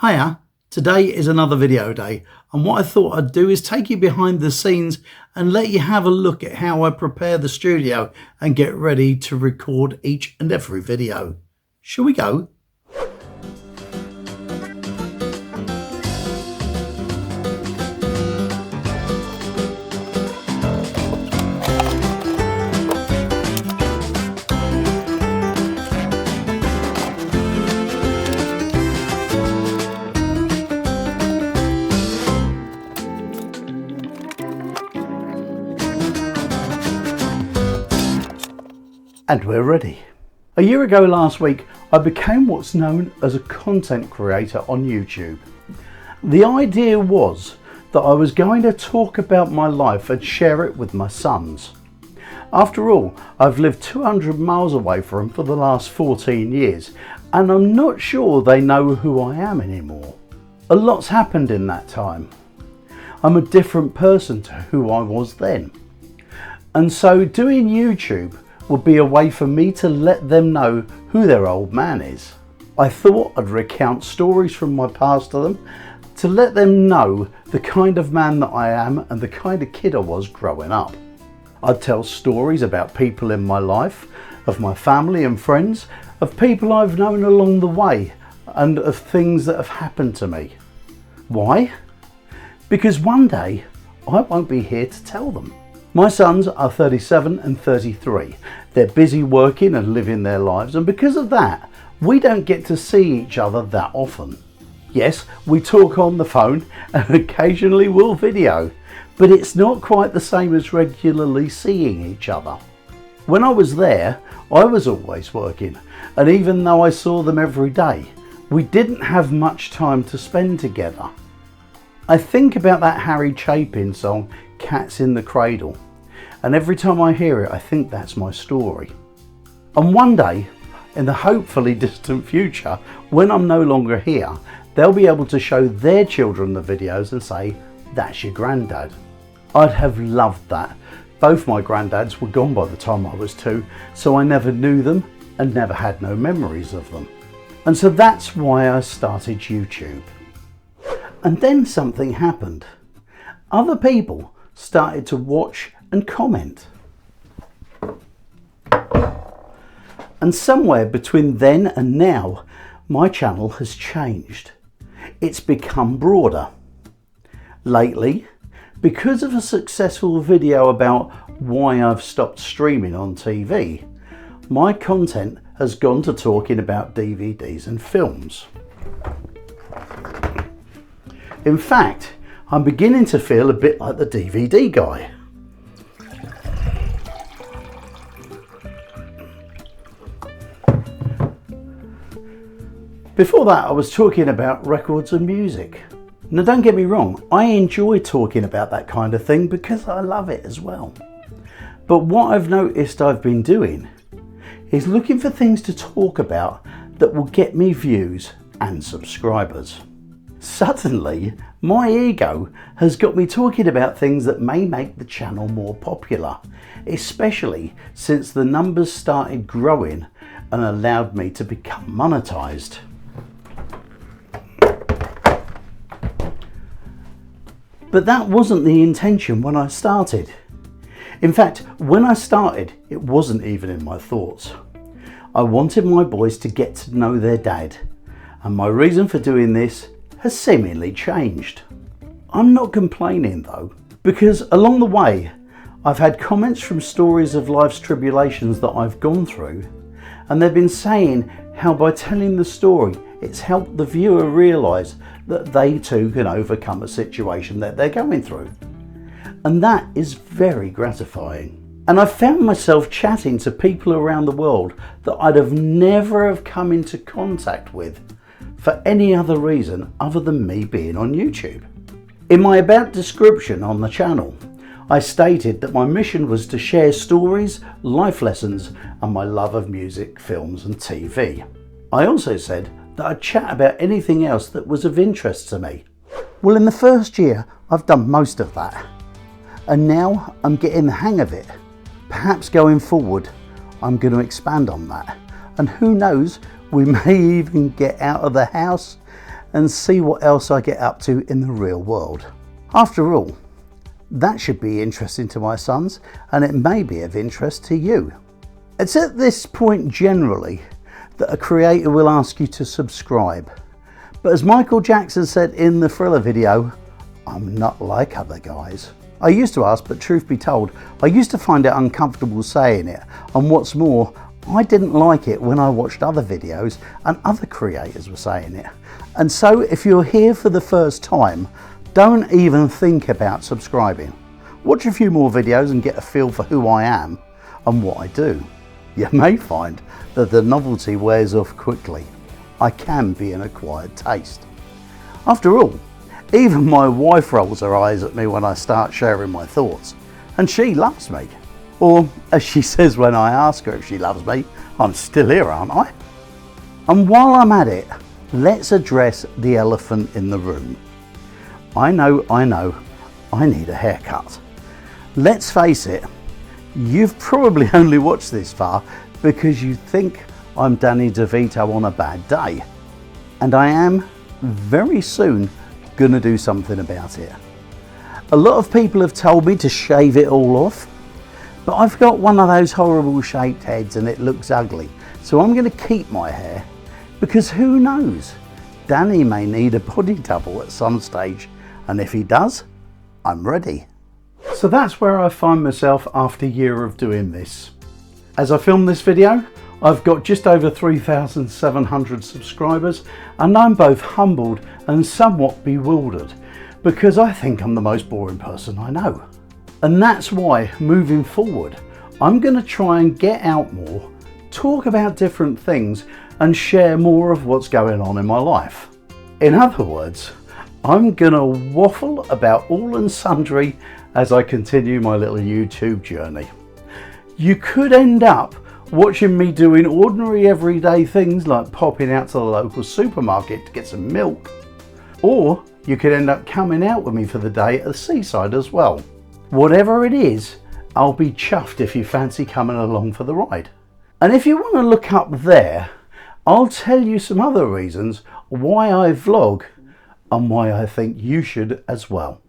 Hiya, today is another video day, and what I thought I'd do is take you behind the scenes and let you have a look at how I prepare the studio and get ready to record each and every video. Shall we go? And we're ready. A year ago last week, I became what's known as a content creator on YouTube. The idea was that I was going to talk about my life and share it with my sons. After all, I've lived 200 miles away from them for the last 14 years, and I'm not sure they know who I am anymore. A lot's happened in that time. I'm a different person to who I was then. And so doing YouTube would be a way for me to let them know who their old man is. I thought I'd recount stories from my past to them to let them know the kind of man that I am and the kind of kid I was growing up. I'd tell stories about people in my life, of my family and friends, of people I've known along the way, and of things that have happened to me. Why? Because one day I won't be here to tell them. My sons are 37 and 33. They're busy working and living their lives, and because of that, we don't get to see each other that often. Yes, we talk on the phone and occasionally we'll video, but it's not quite the same as regularly seeing each other. When I was there, I was always working, and even though I saw them every day, we didn't have much time to spend together. I think about that Harry Chapin song, Cats in the Cradle, and every time I hear it I think that's my story. And one day, in the hopefully distant future, when I'm no longer here, they'll be able to show their children the videos and say, that's your granddad. I'd have loved that. Both my granddads were gone by the time I was 2, so I never knew them and never had no memories of them. And so that's why I started YouTube. And then something happened. Other people started to watch and comment. And somewhere between then and now, my channel has changed. It's become broader. Lately, because of a successful video about why I've stopped streaming on TV, my content has gone to talking about DVDs and films. In fact, I'm beginning to feel a bit like the DVD guy. Before that, I was talking about records and music. Now don't get me wrong, I enjoy talking about that kind of thing because I love it as well. But what I've noticed I've been doing is looking for things to talk about that will get me views and subscribers. Suddenly, my ego has got me talking about things that may make the channel more popular, especially since the numbers started growing and allowed me to become monetized. But that wasn't the intention when I started. In fact, when I started, it wasn't even in my thoughts. I wanted my boys to get to know their dad, and my reason for doing this has seemingly changed. I'm not complaining though, because along the way I've had comments from stories of life's tribulations that I've gone through, and they've been saying how by telling the story it's helped the viewer realise that they too can overcome a situation that they're going through. And that is very gratifying. And I found myself chatting to people around the world that I'd have never have come into contact with for any other reason other than me being on YouTube. In my about description on the channel, I stated that my mission was to share stories, life lessons, and my love of music, films and TV. I also said that I'd chat about anything else that was of interest to me. Well, in the first year, I've done most of that. And now I'm getting the hang of it. Perhaps going forward, I'm going to expand on that. And who knows, we may even get out of the house and see what else I get up to in the real world. After all, that should be interesting to my sons, and it may be of interest to you. It's at this point generally that a creator will ask you to subscribe. But as Michael Jackson said in the Thriller video, I'm not like other guys. I used to ask, but truth be told, I used to find it uncomfortable saying it, and what's more, I didn't like it when I watched other videos and other creators were saying it. And so if you're here for the first time, don't even think about subscribing. Watch a few more videos and get a feel for who I am and what I do. You may find that the novelty wears off quickly. I can be an acquired taste. After all, even my wife rolls her eyes at me when I start sharing my thoughts, and she loves me. Or, as she says when I ask her if she loves me, I'm still here, aren't I? And while I'm at it, let's address the elephant in the room. I know, I need a haircut. Let's face it, you've probably only watched this far because you think I'm Danny DeVito on a bad day. And I am very soon gonna do something about it. A lot of people have told me to shave it all off, but I've got one of those horrible shaped heads and it looks ugly. So I'm gonna keep my hair because who knows? Danny may need a body double at some stage, and if he does, I'm ready. So that's where I find myself after a year of doing this. As I film this video, I've got just over 3,700 subscribers, and I'm both humbled and somewhat bewildered because I think I'm the most boring person I know. And that's why, moving forward, I'm going to try and get out more, talk about different things, and share more of what's going on in my life. In other words, I'm going to waffle about all and sundry as I continue my little YouTube journey. You could end up watching me doing ordinary everyday things like popping out to the local supermarket to get some milk, or you could end up coming out with me for the day at the seaside as well. Whatever it is, I'll be chuffed if you fancy coming along for the ride. And if you want to look up there, I'll tell you some other reasons why I vlog and why I think you should as well.